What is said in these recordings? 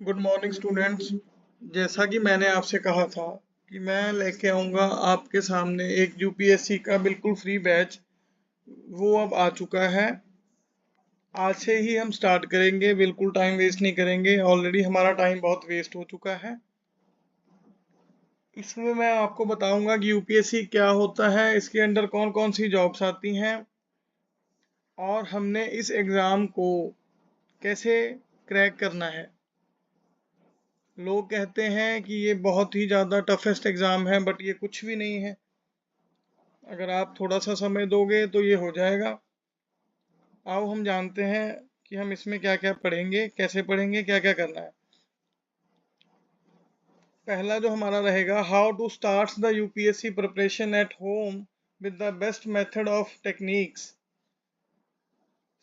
Good morning students. जैसा कि मैंने आपसे कहा था कि मैं लेके आऊँगा आपके सामने एक यूपीएससी का बिल्कुल फ्री बैच। वो अब आ चुका है। आज से ही हम स्टार्ट करेंगे, बिल्कुल टाइम वेस्ट नहीं करेंगे। ऑलरेडी हमारा टाइम बहुत वेस्ट हो चुका है। इसमें मैं आपको बताऊंगा कि यूपीएससी क्या होता है, इसके अंदर कौन कौन सी जॉब्स आती हैं और हमने इस एग्ज़ाम को कैसे क्रैक करना है। लोग कहते हैं कि ये बहुत ही ज़्यादा टफेस्ट एग्ज़ाम है, बट ये कुछ भी नहीं है। अगर आप थोड़ा सा समय दोगे तो ये हो जाएगा। आओ हम जानते हैं कि हम इसमें क्या क्या पढ़ेंगे, कैसे पढ़ेंगे, क्या क्या करना है। पहला जो हमारा रहेगा, how to start the UPSC preparation at home with the best method of techniques.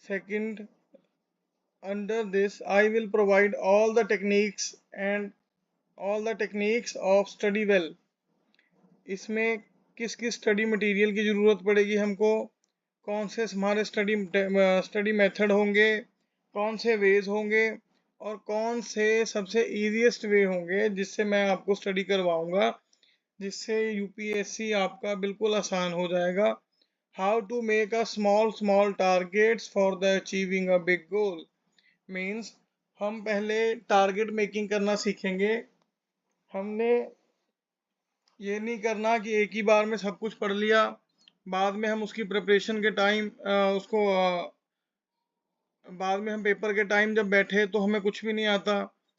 Second, under this I will provide all the techniques and all the techniques of study well. इसमें किस किस स्टडी मटेरियल की ज़रूरत पड़ेगी हमको, कौन से हमारे स्टडी मेथड होंगे, कौन से वेज होंगे और कौन से सबसे इजीएस्ट वे होंगे जिससे मैं आपको स्टडी करवाऊंगा, जिससे यूपीएससी आपका बिल्कुल आसान हो जाएगा। How to make a small small targets for the achieving a big goal. Means हम पहले टारगेट मेकिंग करना सीखेंगे। हमने ये नहीं करना कि एक ही बार में सब कुछ पढ़ लिया, बाद में हम उसकी प्रिपरेशन के टाइम उसको बाद में हम पेपर के टाइम जब बैठे तो हमें कुछ भी नहीं आता।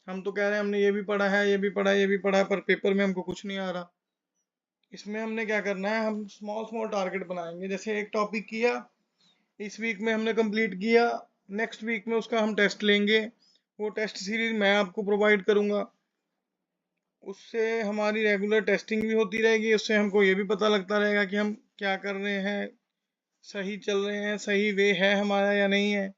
हम तो कह रहे हैं हमने ये भी पढ़ा है, ये भी पढ़ा है, ये भी पढ़ा है, पर पेपर में हमको कुछ नहीं आ रहा। इसमें हमने क्या करना है, हम स्मॉल स्मॉल टारगेट बनाएंगे। जैसे एक टॉपिक किया, इस वीक में हमने कंप्लीट किया, नेक्स्ट वीक में उसका हम टेस्ट लेंगे। वो टेस्ट सीरीज मैं आपको प्रोवाइड करूंगा। उससे हमारी रेगुलर टेस्टिंग भी होती रहेगी। उससे हमको ये भी पता लगता रहेगा कि हम क्या कर रहे हैं, सही चल रहे हैं, सही वे है हमारा या नहीं है।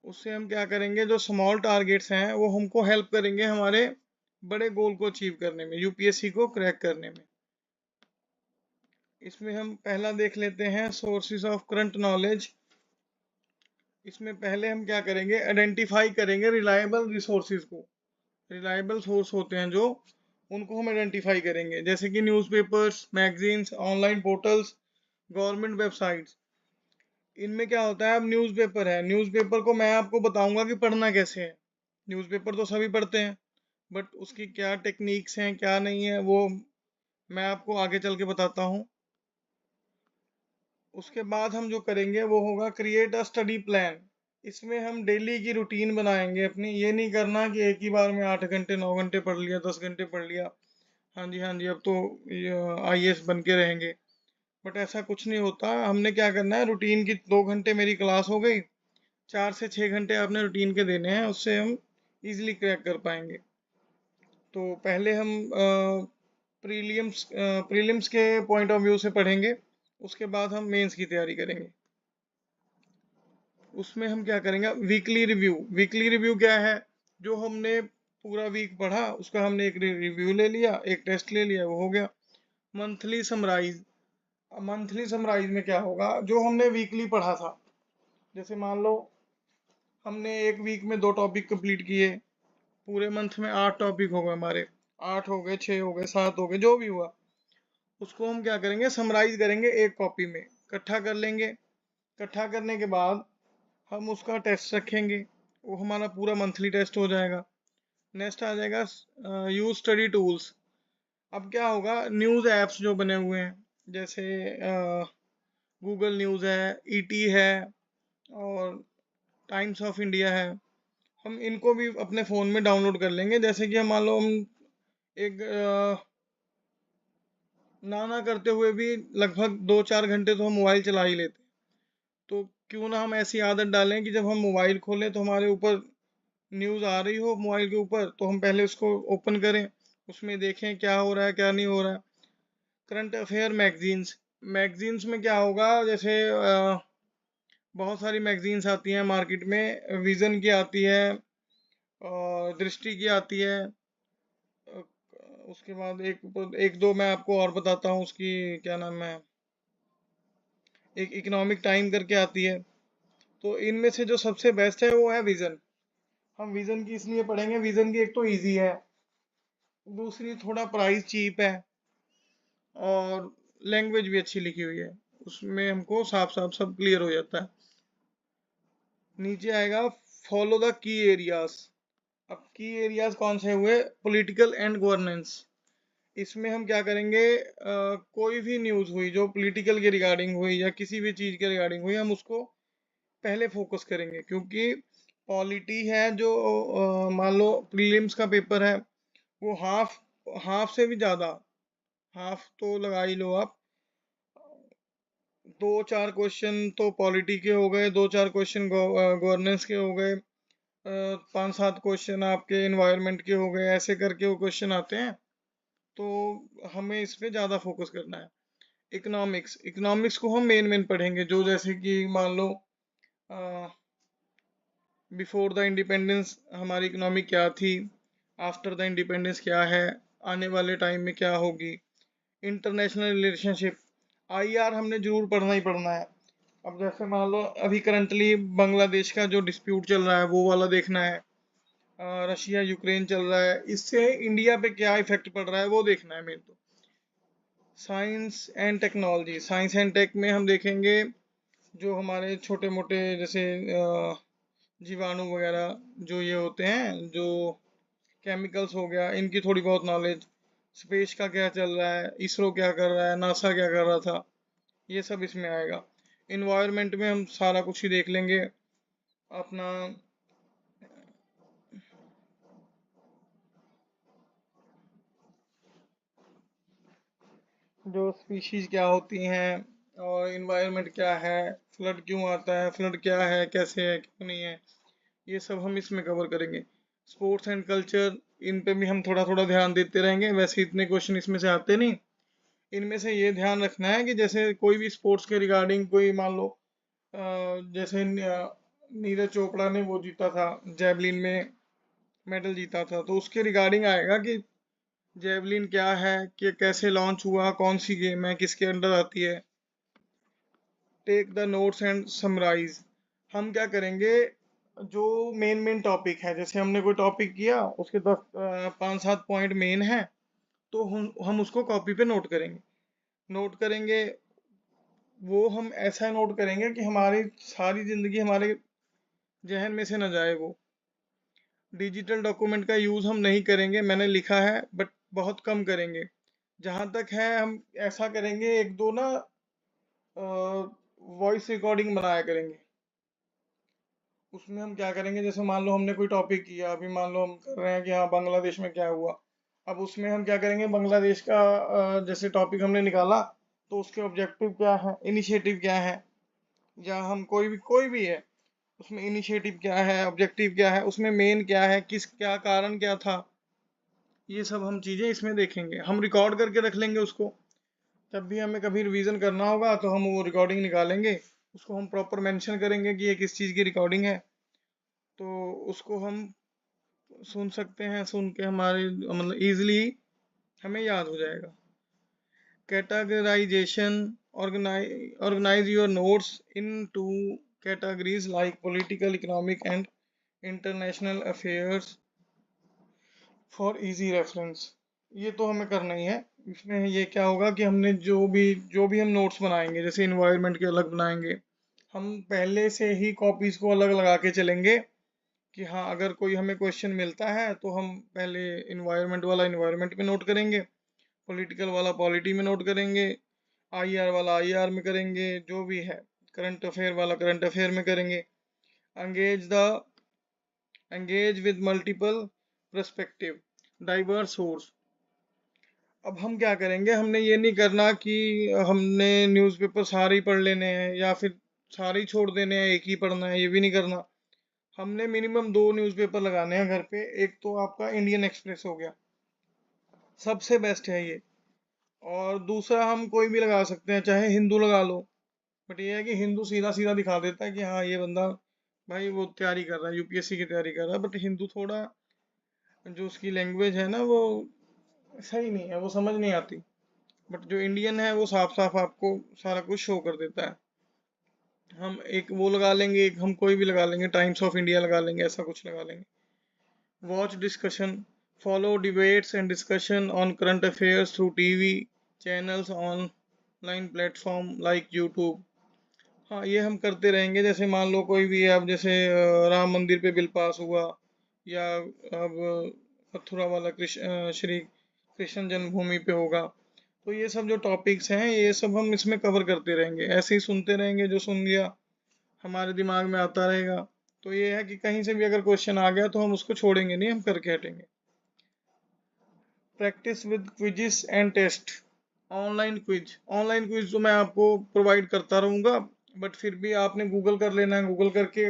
उससे हम क्या करेंगे, जो स्मॉल टारगेट्स हैं वो हमको हेल्प करेंगे हमारे बड़े गोल को अचीव करने में, यूपीएससी को क्रैक करने में। इसमें हम पहला देख लेते हैं, सोर्सेज ऑफ करंट नॉलेज। इसमें पहले हम क्या करेंगे, आइडेंटिफाई करेंगे रिलायबल रिसोर्सेज को। रिलायबल सोर्स होते हैं जो, उनको हम आइडेंटिफाई करेंगे, जैसे कि newspapers, magazines, online portals, government websites. इनमें क्या होता है, अब न्यूज़पेपर है, न्यूज़पेपर को मैं आपको बताऊंगा कि पढ़ना कैसे है। न्यूज़पेपर तो सभी पढ़ते हैं, बट उसकी क्या टेक्निक्स हैं, क्या नहीं है, वो मैं आपको आगे चल के बताता हूँ। उसके बाद हम जो करेंगे वो होगा क्रिएट अ स्टडी प्लान। इसमें हम डेली की रूटीन बनाएंगे अपनी। ये नहीं करना कि एक ही बार में 8 घंटे 9 घंटे पढ़ लिया, 10 घंटे पढ़ लिया, हाँ जी हाँ जी अब तो आईएएस बन के रहेंगे। बट ऐसा कुछ नहीं होता। हमने क्या करना है, रूटीन की 2 घंटे मेरी क्लास हो गई, 4 से 6 घंटे आपने रूटीन के देने हैं, उससे हम इजीली क्रैक कर पाएंगे। तो पहले हम प्रीलिम्स के पॉइंट ऑफ व्यू से पढ़ेंगे, उसके बाद हम मेंस की तैयारी करेंगे। उसमें हम क्या करेंगे, वीकली रिव्यू। वीकली रिव्यू क्या है, जो हमने पूरा वीक पढ़ा उसका हमने एक रिव्यू ले लिया, एक टेस्ट ले लिया, वो हो गया। Monthly summarise. मंथली समराइज में क्या होगा, जो हमने वीकली पढ़ा था, जैसे मान लो हमने एक वीक में 2 टॉपिक कंप्लीट किए, पूरे मंथ में 8 टॉपिक हो गए हमारे, 8 हो गए, 6 हो गए, 7 हो गए, जो भी हुआ उसको हम क्या करेंगे, समराइज करेंगे एक कॉपी में, इकट्ठा कर लेंगे। इकट्ठा करने के बाद हम उसका टेस्ट रखेंगे, वो हमारा पूरा मंथली टेस्ट हो जाएगा। नेक्स्ट आ जाएगा यूज स्टडी टूल्स। अब क्या होगा, न्यूज़ ऐप्स जो बने हुए हैं, जैसे गूगल न्यूज़ है, ईटी है और टाइम्स ऑफ इंडिया है, हम इनको भी अपने फ़ोन में डाउनलोड कर लेंगे। जैसे कि हम मान लो हम एक ना करते हुए भी लगभग 2-4 घंटे तो हम मोबाइल चला ही लेते हैं। तो क्यों ना हम ऐसी आदत डालें कि जब हम मोबाइल खोलें तो हमारे ऊपर न्यूज़ आ रही हो मोबाइल के ऊपर, तो हम पहले उसको ओपन करें, उसमें देखें क्या हो रहा है, क्या नहीं हो रहा है। Current affair magazines. मैगजीन्स में क्या होगा, जैसे बहुत सारी मैगजीन्स आती हैं मार्केट में, विज़न की आती है और दृष्टि की आती है। अ, उसके बाद एक एक दो मैं आपको और बताता हूँ, उसकी क्या नाम है, एक इकोनॉमिक टाइम करके आती है। तो इनमें से जो सबसे बेस्ट है वो है विज़न। हम विजन की इसलिए पढ़ेंगे, विजन की एक तो इजी है, दूसरी थोड़ा प्राइस चीप है, और लैंग्वेज भी अच्छी लिखी हुई है, उसमें हमको साफ साफ सब क्लियर हो जाता है। नीचे आएगा फॉलो द की एरियाज। अब की एरियाज कौन से हुए? Political and governance. इसमें हम क्या करेंगे, कोई भी न्यूज़ हुई जो पॉलिटिकल के रिगार्डिंग हुई या किसी भी चीज़ के रिगार्डिंग हुई, हम उसको पहले फोकस करेंगे, क्योंकि पॉलिटी है जो मान लो प्रीलिम्स का पेपर है, वो हाफ हाफ से भी ज़्यादा, हाफ तो लगा ही लो आप, 2-4 क्वेश्चन तो पॉलिटी के हो गए, 2-4 क्वेश्चन गवर्नेंस के हो गए, 5-7 क्वेश्चन आपके इन्वायरमेंट के हो गए, ऐसे करके वो क्वेश्चन आते हैं। तो हमें इस पे ज़्यादा फोकस करना है। इकोनॉमिक्स, इकोनॉमिक्स को हम मेन मेन पढ़ेंगे, जो जैसे कि मान लो बिफोर द इंडिपेंडेंस हमारी इकोनॉमी क्या थी, आफ्टर द इंडिपेंडेंस क्या है, आने वाले टाइम में क्या होगी, इंटरनेशनल रिलेशनशिप, आईआर हमने जरूर पढ़ना ही पढ़ना है। अब जैसे मान लो अभी करंटली बांग्लादेश का जो डिस्प्यूट चल रहा है वो वाला देखना है, रशिया यूक्रेन चल रहा है, इससे इंडिया पे क्या इफेक्ट पड़ रहा है वो देखना है मेन तो। Science and technology, science and tech में हम देखेंगे जो हमारे छोटे मोटे जैसे जीवाणु वगैरह जो ये होते हैं, जो केमिकल्स हो गया, इनकी थोड़ी बहुत नॉलेज, स्पेस का क्या चल रहा है, इसरो क्या कर रहा है, नासा क्या कर रहा था, ये सब इसमें आएगा। इन्वायरमेंट में हम सारा कुछ ही देख लेंगे अपना, जो स्पीशीज क्या होती हैं और इन्वायरमेंट क्या है, फ्लड क्यों आता है, फ्लड क्या है, कैसे है, क्यों नहीं है, ये सब हम इसमें कवर करेंगे। स्पोर्ट्स एंड कल्चर, इन पे भी हम थोड़ा थोड़ा ध्यान देते रहेंगे, वैसे इतने क्वेश्चन इसमें से आते नहीं। इनमें से ये ध्यान रखना है कि जैसे कोई भी स्पोर्ट्स के रिगार्डिंग कोई मान लो जैसे नीरज चोपड़ा ने वो जीता था जैवलिन में, मेडल जीता था, तो उसके रिगार्डिंग आएगा कि जेवलिन क्या है, कि कैसे लॉन्च हुआ, कौन सी गेम है, किसके अंडर आती है। Take the notes and summarise. हम क्या करेंगे, जो मेन मेन टॉपिक है, जैसे हमने कोई टॉपिक किया, उसके 5-7 पॉइंट मेन है, तो हम उसको कॉपी पे नोट करेंगे। नोट करेंगे, वो हम ऐसा नोट करेंगे कि हमारी सारी जिंदगी हमारे जहन में से न जाए वो। डिजिटल डॉक्यूमेंट का यूज़ हम नहीं करेंगे, मैंने लिखा है, बट बहुत कम करेंगे। जहाँ तक है हम ऐसा करेंगे, एक दो ना वॉइस रिकॉर्डिंग बनाया करेंगे। उसमें हम क्या करेंगे, जैसे मान लो हमने कोई टॉपिक किया, अभी मान लो हम कर रहे हैं कि हाँ बांग्लादेश में क्या हुआ, अब उसमें हम क्या करेंगे, बांग्लादेश का जैसे टॉपिक हमने निकाला, तो उसके ऑब्जेक्टिव क्या है, इनिशिएटिव क्या है, या हम कोई भी है, उसमें इनिशिएटिव क्या है, ऑब्जेक्टिव क्या है, उसमें मेन क्या है, किस क्या कारण क्या था, ये सब हम चीज़ें इसमें देखेंगे। हम रिकॉर्ड करके रख लेंगे उसको, जब भी हमें कभी रिवीजन करना होगा तो हम वो रिकॉर्डिंग निकालेंगे, उसको हम प्रॉपर मेंशन करेंगे कि ये किस चीज़ की रिकॉर्डिंग है, तो उसको हम सुन सकते हैं, सुन के हमारे मतलब इजीली हमें याद हो जाएगा। Categorisation, organize your notes into categories like political, economic and international affairs for easy reference। ये तो हमें करना ही है। इसमें ये क्या होगा कि हमने जो भी हम नोट्स बनाएंगे, जैसे इन्वायरमेंट के अलग बनाएंगे, हम पहले से ही कॉपीज को अलग लगा के चलेंगे कि हाँ अगर कोई हमें क्वेश्चन मिलता है तो हम पहले इन्वायरमेंट वाला इन्वायरमेंट में नोट करेंगे, पॉलिटिकल वाला पॉलिटी में नोट करेंगे, आईआर वाला आईआर में करेंगे, जो भी है करंट अफेयर वाला करंट अफेयर में करेंगे। Engage the engage with multiple perspective, diverse source. अब हम क्या करेंगे, हमने ये नहीं करना कि हमने न्यूज़पेपर सारे ही पढ़ लेने हैं या फिर सारे ही छोड़ देने हैं, एक ही पढ़ना है, ये भी नहीं करना। हमने मिनिमम 2 न्यूज़पेपर लगाने हैं घर पे। एक तो आपका इंडियन एक्सप्रेस हो गया, सबसे बेस्ट है ये, और दूसरा हम कोई भी लगा सकते हैं, चाहे हिंदू लगा लो, बट ये है कि हिंदू सीधा सीधा दिखा देता है कि हाँ ये बंदा भाई वो तैयारी कर रहा है, यूपीएससी की तैयारी कर रहा है, बट हिंदू थोड़ा जो उसकी लैंग्वेज है ना वो सही नहीं है, वो समझ नहीं आती। बट जो इंडियन है वो साफ साफ आपको सारा कुछ शो कर देता है। हम एक वो लगा लेंगे, एक हम कोई भी लगा लेंगे, टाइम्स ऑफ इंडिया लगा लेंगे, ऐसा कुछ लगा लेंगे। watch discussion, follow debates and discussion on current affairs through TV channels, online platform like YouTube। हाँ, ये हम करते रहेंगे। जैसे मान लो कोई भी अब जैसे राम मंदिर पे बिल पास हुआ, या अब मथुरा वाला श्री कृष्ण जन्मभूमि पे होगा, तो ये सब जो टॉपिक्स हैं ये सब हम इसमें कवर करते रहेंगे। ऐसे ही सुनते रहेंगे, जो सुन लिया हमारे दिमाग में आता रहेगा। तो ये है कि कहीं से भी अगर क्वेश्चन आ गया तो हम उसको छोड़ेंगे नहीं, हम करके हटेंगे। Practice with quizzes and test. Online quiz तो मैं आपको प्रोवाइड करता रहूंगा, बट फिर भी आपने गूगल कर लेना है। गूगल करके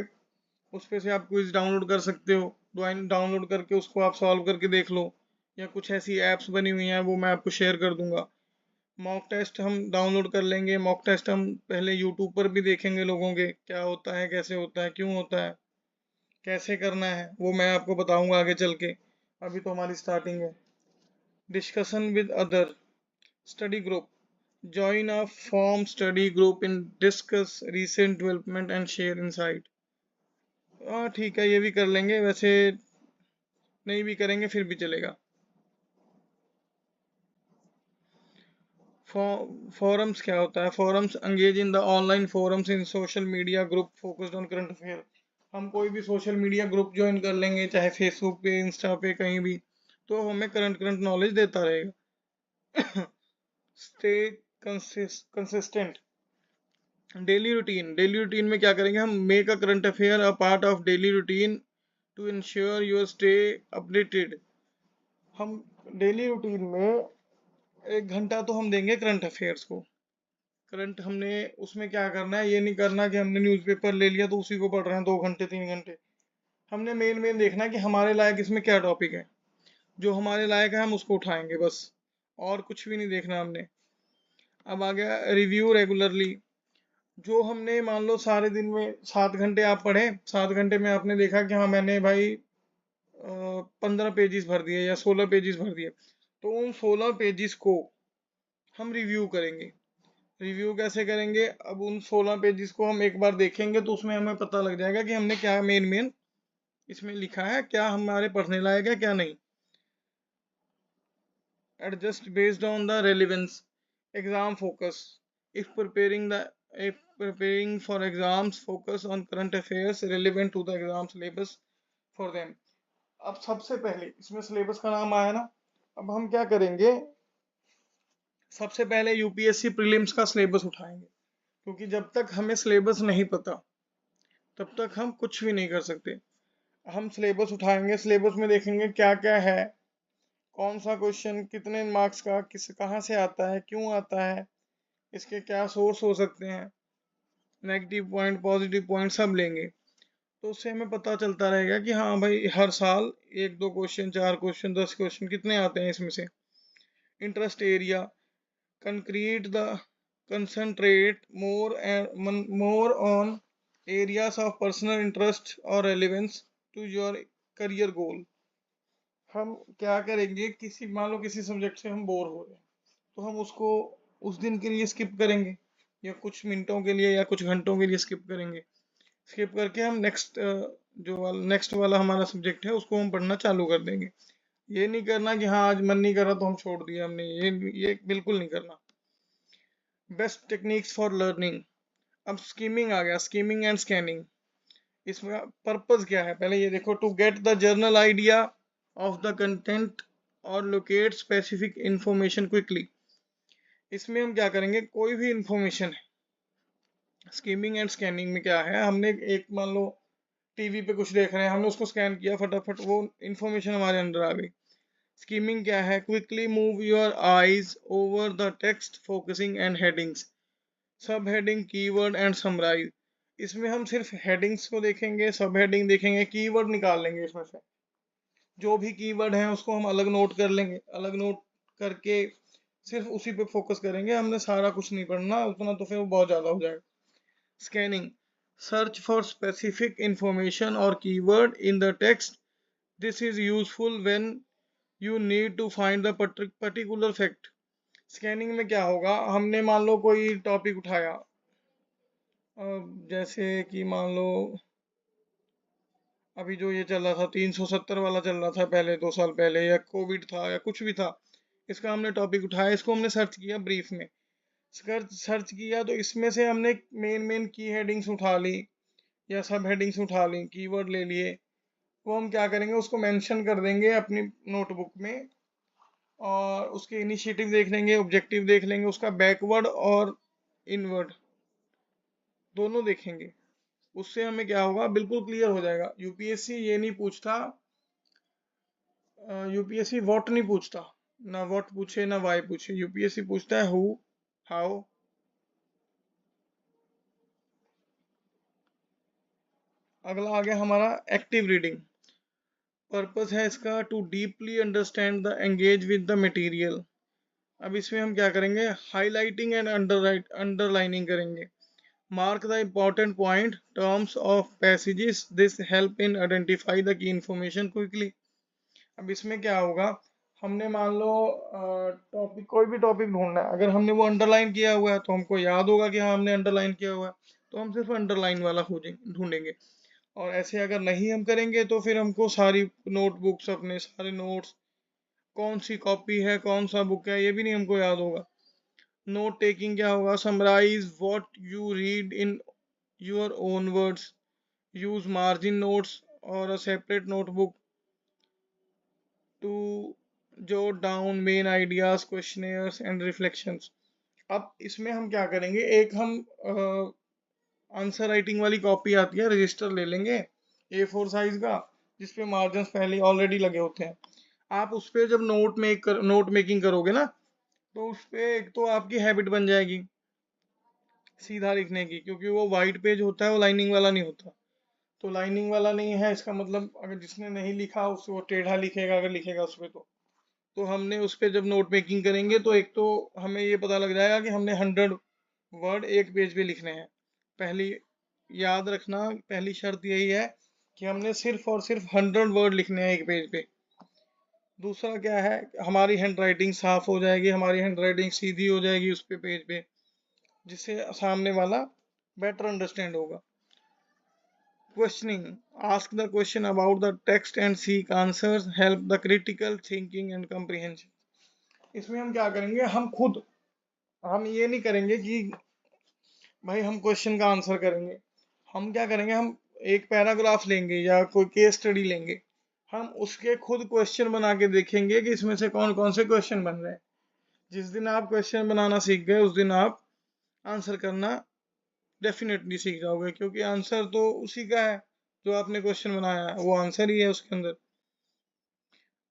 उस पे से आप क्विज डाउनलोड कर सकते हो। डाउनलोड करके उसको आप सॉल्व करके देख लो, या कुछ ऐसी एप्स बनी हुई हैं वो मैं आपको शेयर कर दूंगा। मॉक टेस्ट हम डाउनलोड कर लेंगे। मॉक टेस्ट हम पहले यूट्यूब पर भी देखेंगे लोगों के, क्या होता है, कैसे होता है, क्यों होता है, कैसे करना है, वो मैं आपको बताऊंगा आगे चल के। अभी तो हमारी स्टार्टिंग है। Discussion with other study group. Join a form study group in discuss recent development and share insight। हाँ ठीक है, ये भी कर लेंगे, वैसे नहीं भी करेंगे फिर भी चलेगा। फोरम्स क्या होता है? Forums engage in the online forums in social media group focused on current affair. हम कोई भी सोशल मीडिया ग्रुप ज्वाइन कर लेंगे, चाहे फेसबुक पे, इंस्टा पे, कहीं भी, तो हमें करंट करंट नॉलेज देता रहेगा। Stay consistent. डेली रूटीन में क्या करेंगे हम? Make a current affair a part of daily routine to ensure your stay updated. हम डेली रूटीन में 1 घंटा तो हम देंगे करंट अफेयर्स को। करंट हमने उसमें क्या करना है, ये नहीं करना कि हमने न्यूज़पेपर ले लिया तो उसी को पढ़ रहे हैं 2 घंटे 3 घंटे। हमने मेन मेन देखना है कि हमारे लायक इसमें क्या टॉपिक है। जो हमारे लायक है हम उसको उठाएंगे बस, और कुछ भी नहीं देखना हमने। अब आ गया रिव्यू रेगुलरली। जो हमने मान लो सारे दिन में 7 घंटे आप पढ़े, 7 घंटे में आपने देखा कि हाँ मैंने भाई 15 पेजेस भर दिए या 16 पेजेस भर दिए, तो उन 16 पेजेस को हम रिव्यू करेंगे। रिव्यू कैसे करेंगे? अब उन 16 पेजेस को हम एक बार देखेंगे तो उसमें हमें पता लग जाएगा कि हमने क्या मेन मेन इसमें लिखा है, क्या हमारे पढ़ने लायक है, क्या नहीं। Adjust based on the relevance। Exam focus। If preparing for exams, focus on current affairs relevant to the exam syllabus for them। अब सबसे पहले इसमें सिलेबस का नाम आया ना, अब हम क्या करेंगे? सबसे पहले यूपीएससी प्रीलिम्स का सिलेबस उठाएंगे, क्योंकि जब तक हमें सिलेबस नहीं पता तब तक हम कुछ भी नहीं कर सकते। हम सिलेबस उठाएंगे, सिलेबस में देखेंगे क्या क्या है, कौन सा क्वेश्चन कितने मार्क्स का, किस कहाँ से आता है, क्यों आता है, इसके क्या सोर्स हो सकते हैं, नेगेटिव पॉइंट पॉजिटिव पॉइंट सब लेंगे। तो उससे हमें पता चलता रहेगा कि हाँ भाई हर साल 1 2 क्वेश्चन, 4 क्वेश्चन, 10 क्वेश्चन कितने आते हैं इसमें से। Interest area. Concrete the concentrate more on areas of personal interest और relevance to your career goal. हम क्या करेंगे? किसी मान लो किसी सब्जेक्ट से हम बोर हो रहे हैं, तो हम उसको उस दिन के लिए स्किप करेंगे, या कुछ मिनटों के लिए या कुछ घंटों के लिए स्किप करेंगे। स्किप करके हम नेक्स्ट वाला हमारा सब्जेक्ट है उसको हम पढ़ना चालू कर देंगे। ये नहीं करना कि हाँ आज मन नहीं कर रहा तो हम छोड़ दिया हमने, ये बिल्कुल नहीं करना। Best techniques for learning. अब स्कीमिंग आ गया, स्कीमिंग एंड स्कैनिंग। इसमें पर्पस क्या है? पहले ये देखो, to get the general idea of the content और लोकेट स्पेसिफिक इंफॉर्मेशन क्विकली। इसमें हम क्या करेंगे? कोई भी इंफॉर्मेशन है, स्कीमिंग एंड स्कैनिंग में क्या है, हमने एक मान लो टीवी पे कुछ देख रहे हैं, हमने उसको स्कैन किया, फटाफट वो इंफॉर्मेशन हमारे अंदर आ गई। स्कीमिंग क्या है? Quickly move your eyes over the text focusing and headings, सब हेडिंग, कीवर्ड एंड समराइज। इसमें हम सिर्फ हेडिंग्स को देखेंगे, सब हेडिंग देखेंगे, कीवर्ड निकाल लेंगे इसमें से। जो भी कीवर्ड है उसको हम अलग नोट कर लेंगे, अलग नोट करके सिर्फ उसी पे फोकस करेंगे। हमने सारा कुछ नहीं पढ़ना, उतना तो फिर वो बहुत ज्यादा हो जाएगा। Scanning. Search for specific information or keyword in the text. This is useful when you need to find the particular fact। Scanning में क्या होगा? हमने मान लो कोई टॉपिक उठाया, जैसे कि मान लो अभी जो ये चल रहा था 370 वाला चल रहा था पहले 2 साल पहले, या कोविड था या कुछ भी था, इसका हमने टॉपिक उठाया, इसको हमने सर्च किया ब्रीफ में, सर्च किया तो इसमें से हमने मेन मेन की हेडिंग्स उठा ली या सब हेडिंग्स उठा ली, कीवर्ड ले लिए, वो हम क्या करेंगे उसको मेंशन कर देंगे अपनी नोटबुक में, और उसके इनिशिएटिव देख लेंगे, ऑब्जेक्टिव देख लेंगे, उसका बैकवर्ड और इनवर्ड दोनों देखेंगे। उससे हमें क्या होगा, बिल्कुल क्लियर हो जाएगा। यूपीएससी ये नहीं पूछता, यूपीएससी व्हाट नहीं पूछता, ना व्हाट पूछे ना वाई पूछे, यूपीएससी पूछता है हु, हाउ। अगला आ गया हमारा एक्टिव रीडिंग। पर्पस है इसका to deeply understand the engage with the material. अब इसमें हम क्या करेंगे, हाईलाइटिंग एंड अंडरलाइनिंग करेंगे। Mark the important point terms of passages, this help in identify the key information quickly. अब इसमें क्या होगा, हमने मान लो टॉपिक, कोई भी टॉपिक ढूंढना है, अगर हमने वो अंडरलाइन किया हुआ है तो हमको याद होगा कि हाँ हमने अंडरलाइन किया हुआ है, तो हम सिर्फ अंडरलाइन वाला खोजेंगे ढूंढेंगे। और ऐसे अगर नहीं हम करेंगे तो फिर हमको सारी नोटबुक्स, अपने सारे नोट्स, कौन सी कॉपी है कौन सा बुक है ये भी नहीं हमको याद होगा। नोट टेकिंग क्या होगा, summarize what you read in your own words, use margin notes और a separate notebook to jot down main ideas, questionnaires and reflections. अब इसमें हम क्या करेंगे, एक हम आंसर राइटिंग वाली कॉपी आती है, रजिस्टर ले लेंगे A4 साइज का, जिसपे मार्जिन पहले ऑलरेडी लगे होते हैं। आप उस पे जब नोट मेकिंग करोगे ना, तो उस पे एक तो आपकी हैबिट बन जाएगी सीधा लिखने की, क्योंकि वो वाइट पेज होता है, वो लाइनिंग वाला नहीं होता। तो लाइनिंग वाला नहीं है इसका मतलब, अगर जिसने नहीं लिखा उससे वो टेढ़ा लिखेगा अगर लिखेगा उस पे। तो हमने उस पे जब नोट मेकिंग करेंगे तो एक तो हमें ये पता लग जाएगा कि हमने 100 वर्ड एक पेज पे लिखने हैं। पहली याद रखना, पहली शर्त यही है कि हमने सिर्फ और सिर्फ 100 वर्ड लिखने हैं एक पेज पे। दूसरा क्या है, हमारी हैंड राइटिंग साफ हो जाएगी, हमारी हैंड राइटिंग सीधी हो जाएगी उस पे पेज पे, जिससे सामने वाला बेटर अंडरस्टैंड होगा। Questioning, ask the question about the text and seek answers, help the critical thinking and comprehension. इसमें हम क्या करेंगे, हम खुद, हम ये नहीं करेंगे कि भाई हम क्वेश्चन का आंसर करेंगे। हम क्या करेंगे, हम एक पैराग्राफ लेंगे या कोई केस स्टडी लेंगे, हम उसके खुद क्वेश्चन बना के देखेंगे कि इसमें से कौन कौन से क्वेश्चन बन रहे हैं। जिस दिन आप क्वेश्चन बनाना सीख गए उस दिन आप आंसर करना डेफिनेटली सीख जाओगे, क्योंकि आंसर तो उसी का है जो आपने क्वेश्चन बनाया है, वो आंसर ही है उसके अंदर।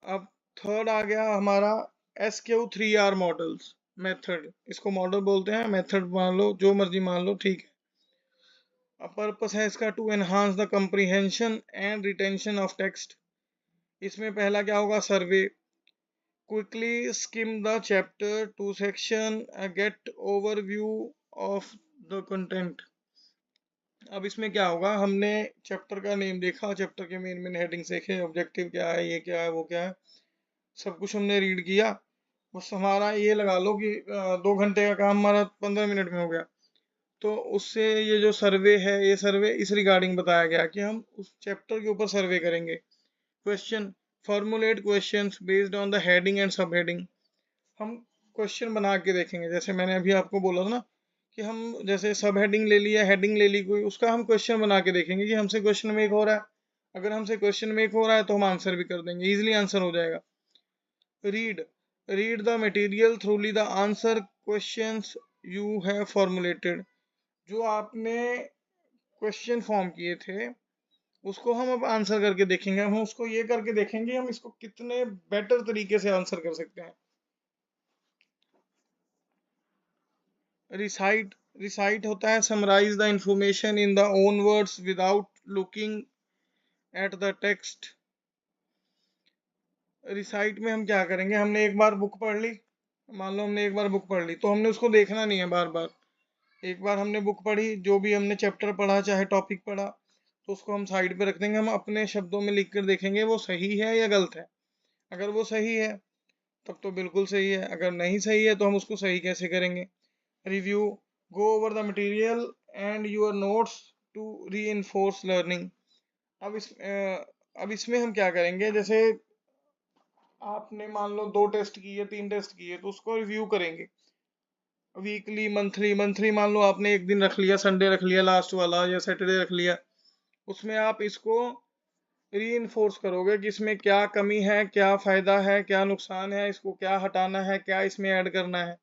अब थर्ड आ गया हमारा SQ3R मॉडल्स मेथड। इसको मॉडल बोलते हैं, मेथड मान लो, जो मर्जी मान लो, ठीक है। अब पर्पस है इसका to enhance the comprehension and retention of text. इसमें पहला क्या होगा, survey, quickly skim the chapter to section, get overview of the content. अब इसमें क्या होगा, हमने चैप्टर का नेम देखा, चैप्टर के मेन मेन हेडिंग्स देखे, ऑब्जेक्टिव क्या है, ये क्या है, वो क्या है, सब कुछ हमने रीड किया। बस हमारा ये लगा लो कि 2 घंटे का काम हमारा 15 मिनट में हो गया। तो उससे ये जो सर्वे है, ये सर्वे इस रिगार्डिंग बताया गया कि हम उस चैप्टर के ऊपर सर्वे करेंगे। Question, formulate questions based on the heading and सब हेडिंग। हम क्वेश्चन बना के देखेंगे, जैसे मैंने अभी आपको बोला था ना कि हम जैसे सब हेडिंग ले लिया, हेडिंग ले ली कोई, उसका हम क्वेश्चन बना के देखेंगे कि हमसे क्वेश्चन मेक हो रहा है। अगर हमसे क्वेश्चन मेक हो रहा है तो हम आंसर भी कर देंगे, इजिली आंसर हो जाएगा। Read the material थ्रूली the answer questions you have formulated. जो आपने क्वेश्चन फॉर्म किए थे उसको हम अब आंसर करके देखेंगे। हम उसको ये करके देखेंगे हम इसको कितने बेटर तरीके से आंसर कर सकते हैं। रिसाइट, रिसाइट होता है summarise the information in the own words without looking at the text. Recite में हम क्या करेंगे, हमने एक बार बुक पढ़ ली, मान लो हमने एक बार बुक पढ़ ली, तो हमने उसको देखना नहीं है बार बार। एक बार हमने बुक पढ़ी, जो भी हमने चैप्टर पढ़ा चाहे टॉपिक पढ़ा, तो उसको हम साइड पे रख देंगे, हम अपने शब्दों में लिख कर देखेंगे वो सही है या गलत है। अगर वो सही है तब तो बिल्कुल सही है, अगर नहीं सही है तो हम उसको सही कैसे करेंगे। Review, go over the material and your notes to reinforce learning. अब इसमें हम क्या करेंगे, जैसे आपने मान लो 2 टेस्ट किए 3 टेस्ट किए तो उसको रिव्यू करेंगे वीकली, मंथली। मंथली मान लो आपने एक दिन रख लिया, संडे रख लिया लास्ट वाला, या सैटरडे रख लिया। उसमें आप इसको रीइंफोर्स करोगे कि इसमें क्या कमी है, क्या फायदा है, क्या नुकसान है, इसको क्या हटाना है, क्या इसमें ऐड करना है।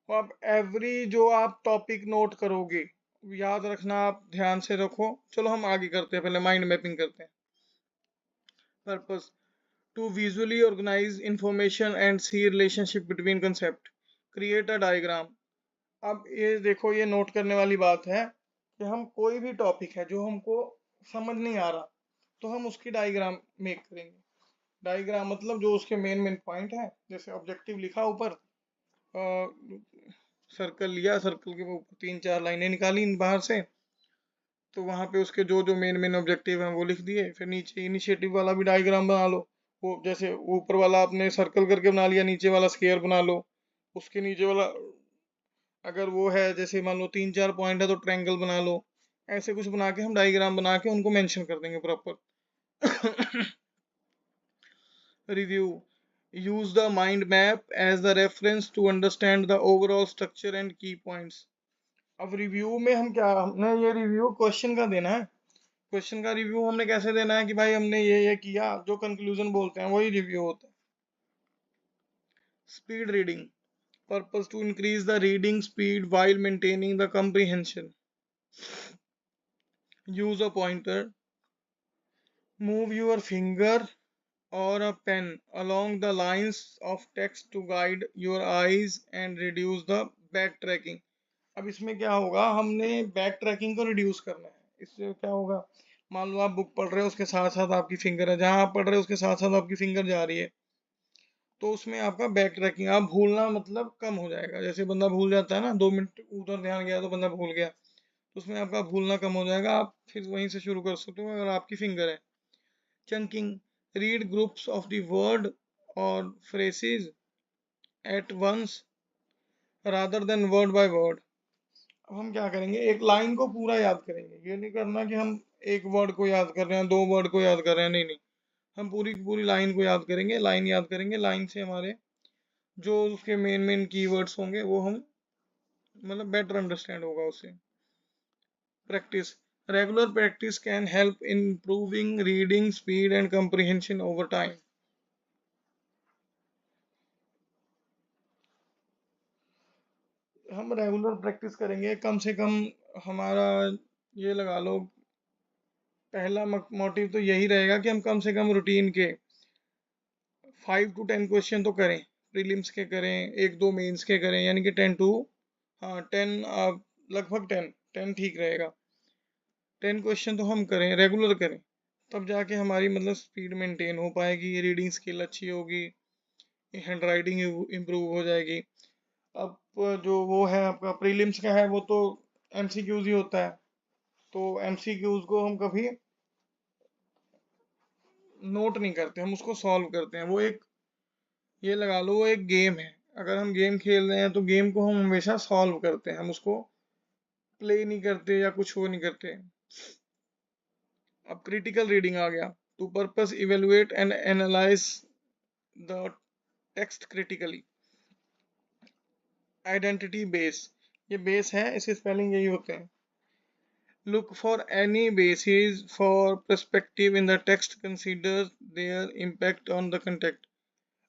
तो आप एवरी जो आप टॉपिक नोट करोगे, याद रखना, आप ध्यान से रखो। चलो हम आगे करते हैं, पहले माइंड मैपिंग करते हैं। Purpose to visually organize information and see relationship between concept, create a diagram। अब ये देखो, ये नोट करने वाली बात है कि हम कोई भी टॉपिक है जो हमको समझ नहीं आ रहा, तो हम उसकी डायग्राम मेक करेंगे। डायग्राम मतलब जो उसके मेन मेन पॉइंट है, जैसे ऑब्जेक्टिव लिखा ऊपर, सर्कल लिया, सर्कल के ऊपर 3-4 लाइनें निकाली बाहर से, तो वहां पे उसके जो जो मेन मेन ऑब्जेक्टिव हैं वो लिख दिए। फिर नीचे इनिशिएटिव वाला भी डायग्राम बना लो। वो जैसे ऊपर वाला आपने सर्कल करके बना लिया, नीचे वाला स्क्वायर बना लो। उसके नीचे वाला अगर वो है, जैसे मान लो 3-4 पॉइंट है तो ट्रायंगल बना लो। ऐसे कुछ बना के हम डायग्राम बना के उनको मेंशन कर देंगे proper. Review, use the mind map as the reference to understand the overall structure and key points। अब रिव्यू में हम क्या, हमने ये रिव्यू क्वेश्चन का देना है। क्वेश्चन का रिव्यू हमने कैसे देना है कि भाई हमने ये किया, जो कंक्लूजन बोलते हैं वही रिव्यू होता है। Speed reading, purpose to increase the reading speed while maintaining the comprehension। use a pointer, move your finger or a pen along the lines of text to guide your eyes and reduce the backtracking। अब इसमें क्या होगा, हमने back tracking को reduce करना है। इससे क्या होगा, मान लो आप बुक पढ़ रहे हो, उसके साथ साथ आपकी फिंगर है, जहां आप पढ़ रहे हो उसके साथ साथ आपकी फिंगर जा रही है, तो उसमें आपका बैक ट्रैकिंग, आप भूलना मतलब कम हो जाएगा। जैसे बंदा भूल जाता है ना, 2 मिनट उधर ध्यान गया तो बंदा भूल गया, तो उसमें आपका भूलना कम हो जाएगा। आप फिर वहीं से शुरू कर सकते हो अगर आपकी फिंगर है। Chunking, read groups of the word और phrases at once rather than word by word. अब हम क्या करेंगे, एक लाइन को पूरा याद करेंगे। ये नहीं करना कि हम एक वर्ड को याद कर रहे हैं, 2 वर्ड को याद कर रहे हैं, नहीं नहीं। हम पूरी की पूरी लाइन को याद करेंगे, लाइन याद करेंगे। लाइन से हमारे जो उसके मेन मेन कीवर्ड्स होंगे वो हम मतलब बेटर अंडरस्टैंड होगा उससे। Practice, regular practice can help in improving reading speed and comprehension over time. हम रेगुलर प्रैक्टिस करेंगे, कम से कम हमारा ये लगा लो, पहला मोटिव तो यही रहेगा कि हम कम से कम रूटीन के 5 to 10 क्वेश्चन तो करें। प्रीलिम्स के करें, 1-2 मेंस के करें, यानी कि 10 टू, हाँ 10, लगभग 10 ठीक रहेगा। 10 क्वेश्चन तो हम करें, रेगुलर करें, तब जाके हमारी मतलब स्पीड मेंटेन हो पाएगी, रीडिंग स्किल अच्छी होगी, हैंड राइटिंग इम्प्रूव हो जाएगी। अब जो वो है आपका प्रीलिम्स का है, वो तो एमसीक्यूज ही होता है, तो एमसीक्यूज को हम कभी नोट नहीं करते, हम उसको सॉल्व करते हैं। वो एक, ये लगा लो वो एक गेम है। अगर हम गेम खेल रहे हैं तो गेम को हम हमेशा सॉल्व करते हैं, हम उसको प्ले नहीं करते या कुछ वो नहीं करते। अब क्रिटिकल रीडिंग आ गया, to purpose evaluate and analyse the text critically. Identify bias, ये बेस है, इसके स्पेलिंग यही होते हैं। Look for any basis for perspective in the text, consider their impact on the context.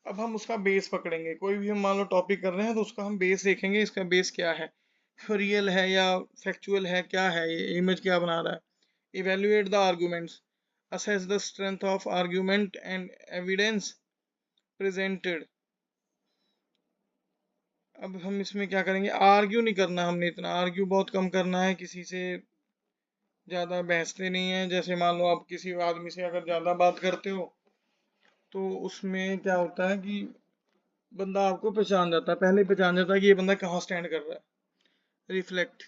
अब हम उसका बेस पकड़ेंगे, कोई भी हम मान लो टॉपिक कर रहे हैं तो उसका हम बेस देखेंगे, इसका बेस क्या है, रियल है या फैक्चुअल है, क्या है ये इमेज क्या बना रहा है। Evaluate the arguments, assess the strength of argument and evidence presented। अब हम इसमें क्या करेंगे, आर्ग्यू नहीं करना, हमने इतना आर्ग्यू बहुत कम करना है, किसी से ज़्यादा बहसते नहीं है। जैसे मान लो आप किसी आदमी से अगर ज़्यादा बात करते हो तो उसमें क्या होता है कि बंदा आपको पहचान जाता है, पहले पहचान जाता है कि ये बंदा कहाँ स्टैंड कर रहा है। Reflect,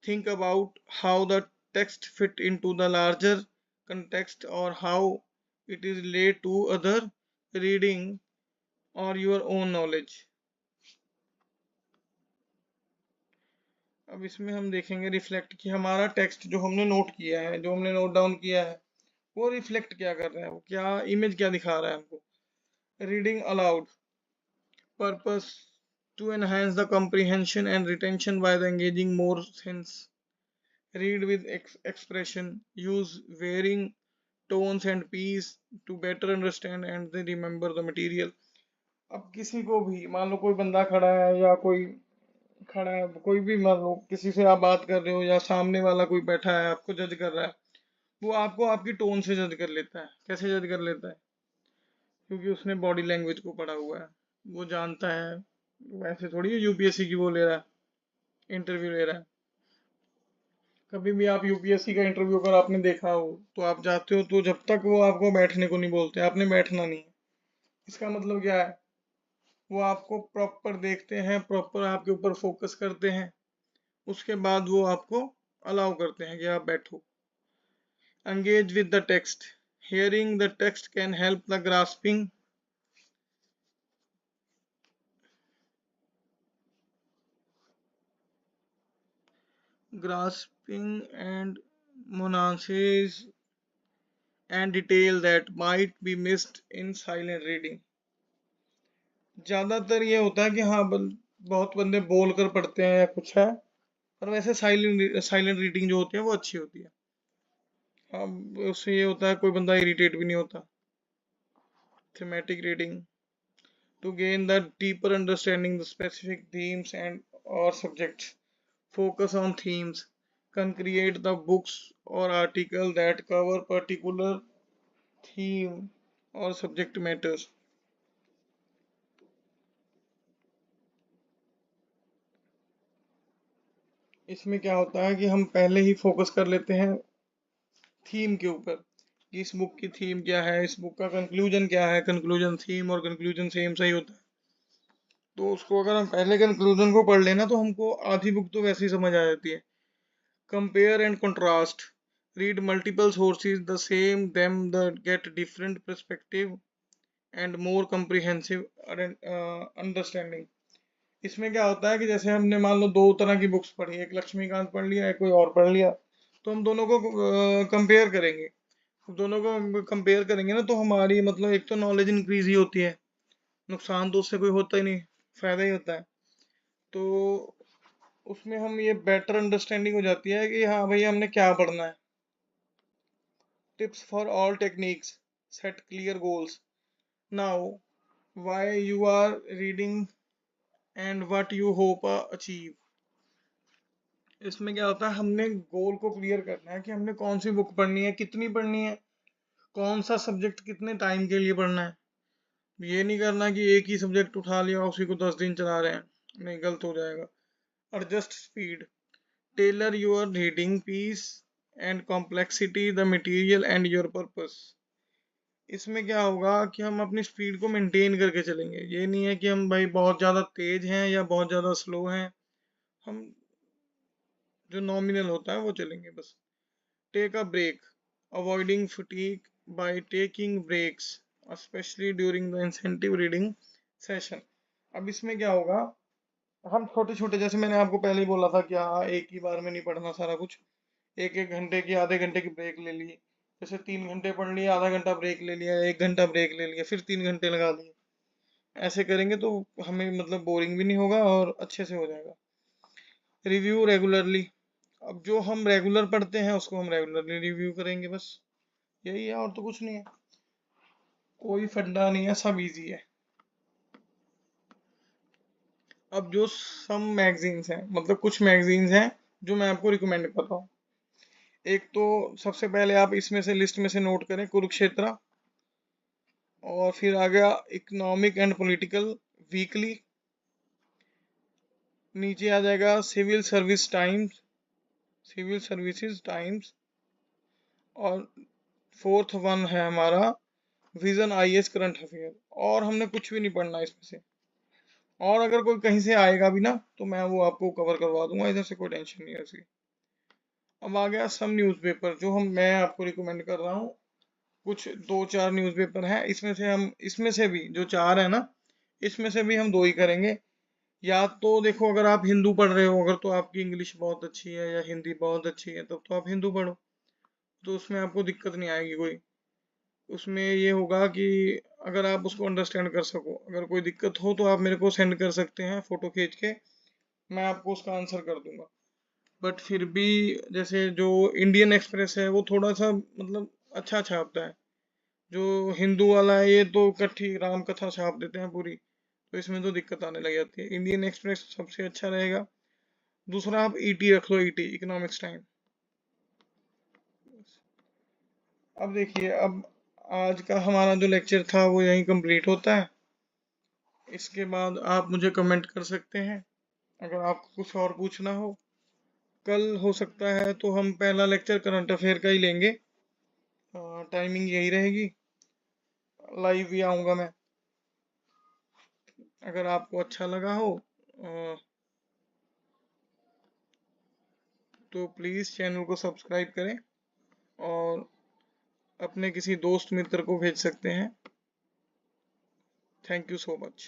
think about how the text fit into the larger context or how it is related to other reading or your own knowledge। अब इसमें हम देखेंगे रिफ्लेक्ट कि हमारा टेक्स्ट जो हमने नोट किया है, जो हमने नोट डाउन किया है, वो रिफ्लेक्ट क्या कर रहा है, वो क्या इमेज क्या दिखा रहा है हमको। Reading aloud, purpose to enhance the comprehension and retention by the engaging more sense. Read with expression, use varying tones and piece to better understand and they remember the material. अब किसी को भी मान लो कोई बंदा खड़ा है या कोई खड़ा है, कोई भी मान लो किसी से आप बात कर रहे हो या सामने वाला कोई बैठा है आपको जज कर रहा है, वो आपको आपकी टोन से जज कर लेता है। कैसे जज कर लेता है? क्योंकि उसने बॉडी लैंग्वेज को पढ़ा हुआ है, वो जानता है। वैसे थोड़ी यूपीएससी की वो ले रहा है, इंटरव्यू ले रहा है। कभी भी आप यूपीएससी का इंटरव्यू अगर आपने देखा हो तो आप जाते हो तो जब तक वो आपको बैठने को नहीं बोलते आपने बैठना नहीं है। इसका मतलब क्या है? वो आपको प्रॉपर देखते हैं, प्रॉपर आपके ऊपर फोकस करते हैं, उसके बाद वो आपको अलाउ करते हैं कि आप बैठो। Engage with the text. Hearing the text can help the grasping and nuances and detail that might be missed in silent reading. ज्यादातर ये होता है कि हाँ बहुत बंदे बोल कर पढ़ते हैं या कुछ है, पर वैसे साइलेंट रीडिंग जो होती है वो अच्छी होती है। हाँ, उससे ये होता है कोई बंदा इरिटेट भी नहीं होता। Thematic reading, to gain the deeper understanding the specific themes and or subjects. Focus on themes. Can create the books or article that cover particular theme or subject matters. इसमें क्या होता है कि हम पहले ही फोकस कर लेते हैं थीम के ऊपर कि इस बुक की थीम क्या है, इस बुक का कंक्लूजन क्या है। कंक्लूजन थीम और कंक्लूजन सेम सही होता है, तो उसको अगर हम पहले कंक्लूजन को पढ़ लेना तो हमको आधी बुक तो वैसे ही समझ आ जाती है। Compare and contrast. Read multiple sources, the same them that get different perspective and more comprehensive understanding. इसमें क्या होता है कि जैसे हमने मान लो दो तरह की बुक्स पढ़ी, एक लक्ष्मीकांत पढ़ लिया, एक कोई और पढ़ लिया, तो हम दोनों को कंपेयर करेंगे। दोनों को कंपेयर करेंगे ना तो हमारी मतलब एक तो नॉलेज इंक्रीज ही होती है, नुकसान तो उससे कोई होता ही नहीं, फायदा ही होता है। तो उसमें हम ये बेटर अंडरस्टैंडिंग हो जाती है कि हाँ भाई हमने क्या पढ़ना है। Tips for all techniques. Set clear goals. Now, why you are reading and what you hope achieve. इसमें क्या होता है, हमने गोल को क्लियर करना है कि हमने कौन सी बुक पढ़नी है, कितनी पढ़नी है, कौन सा सब्जेक्ट कितने टाइम के लिए पढ़ना है। ये नहीं करना कि एक ही सब्जेक्ट उठा लिया उसी को 10 दिन चला रहे हैं, नहीं, गलत हो जाएगा। Adjust speed. Tailor your reading pace and complexity the material and your purpose. इसमें क्या होगा कि हम अपनी स्पीड को मेंटेन करके चलेंगे। ये नहीं है कि हम भाई बहुत ज़्यादा तेज हैं या बहुत ज़्यादा स्लो हैं, हम जो नॉमिनल होता है वो चलेंगे बस। Take a break. Avoiding fatigue by taking breaks especially during the intensive reading session. अब इसमें क्या होगा, हम छोटे छोटे, जैसे मैंने आपको पहले ही बोला था कि हाँ एक ही बार में नहीं पढ़ना सारा कुछ, एक एक घंटे की आधे घंटे की ब्रेक ले ली। जैसे 3 घंटे पढ़ लिया, आधा घंटा ब्रेक ले लिया, 1 घंटा ब्रेक ले लिया, फिर 3 घंटे लगा लिए। ऐसे करेंगे तो हमें मतलब बोरिंग भी नहीं होगा और अच्छे से हो जाएगा। Review regularly. अब जो हम रेगुलर पढ़ते हैं उसको हम रेगुलरली रिव्यू करेंगे, बस यही है और तो कुछ नहीं है, कोई फंडा नहीं है, सब इजी है। अब जो सम मैगजीन्स हैं, मतलब कुछ मैगजीन्स हैं जो मैं आपको रिकमेंड कर रहा हूँ। एक तो सबसे पहले आप इसमें से लिस्ट में से नोट करें कुरुक्षेत्र, और फिर आ गया इकोनॉमिक एंड पॉलिटिकल वीकली, नीचे आ जाएगा सिविल सर्विसेज टाइम्स, और फोर्थ वन है हमारा विजन आईएएस करंट अफेयर। और हमने कुछ भी नहीं पढ़ना इसमें से, और अगर कोई कहीं से आएगा भी ना तो मैं वो आपको कवर करवा दूंगा, इधर से कोई टेंशन नहीं है इसकी। अब आ गया सम न्यूज़पेपर जो मैं आपको रिकमेंड कर रहा हूँ। कुछ 2-4 न्यूज़पेपर हैं, इसमें से भी जो 4 है ना, इसमें से भी हम 2 ही करेंगे। या तो देखो अगर आप हिंदू पढ़ रहे हो, अगर तो आपकी इंग्लिश बहुत अच्छी है या हिंदी बहुत अच्छी है, तब तो आप हिंदू पढ़ो। तो उसमें आपको दिक्कत नहीं आएगी कोई। उसमें ये होगा कि अगर आप उसको अंडरस्टैंड कर सको, अगर कोई दिक्कत हो तो आप मेरे को सेंड कर सकते हैं फ़ोटो खींच के, मैं आपको उसका आंसर कर दूंगा। बट फिर भी जैसे जो इंडियन एक्सप्रेस है वो थोड़ा सा मतलब अच्छा छापता है। जो हिंदू वाला है ये तो कट्ठी राम कथा छाप देते हैं पूरी, तो इसमें तो दिक्कत आने लग जाती है। इंडियन एक्सप्रेस सबसे अच्छा रहेगा। दूसरा आप ईटी रख लो, ईटी इकोनॉमिक्स टाइम। अब देखिए, अब आज का हमारा जो लेक्चर था वो यहीं कंप्लीट होता है। इसके बाद आप मुझे कमेंट कर सकते हैं अगर आपको कुछ और पूछना हो। कल हो सकता है तो हम पहला लेक्चर करंट अफेयर का ही लेंगे। टाइमिंग यही रहेगी, लाइव भी आऊँगा मैं। अगर आपको अच्छा लगा हो तो प्लीज़ चैनल को सब्सक्राइब करें और अपने किसी दोस्त मित्र को भेज सकते हैं। Thank you so much.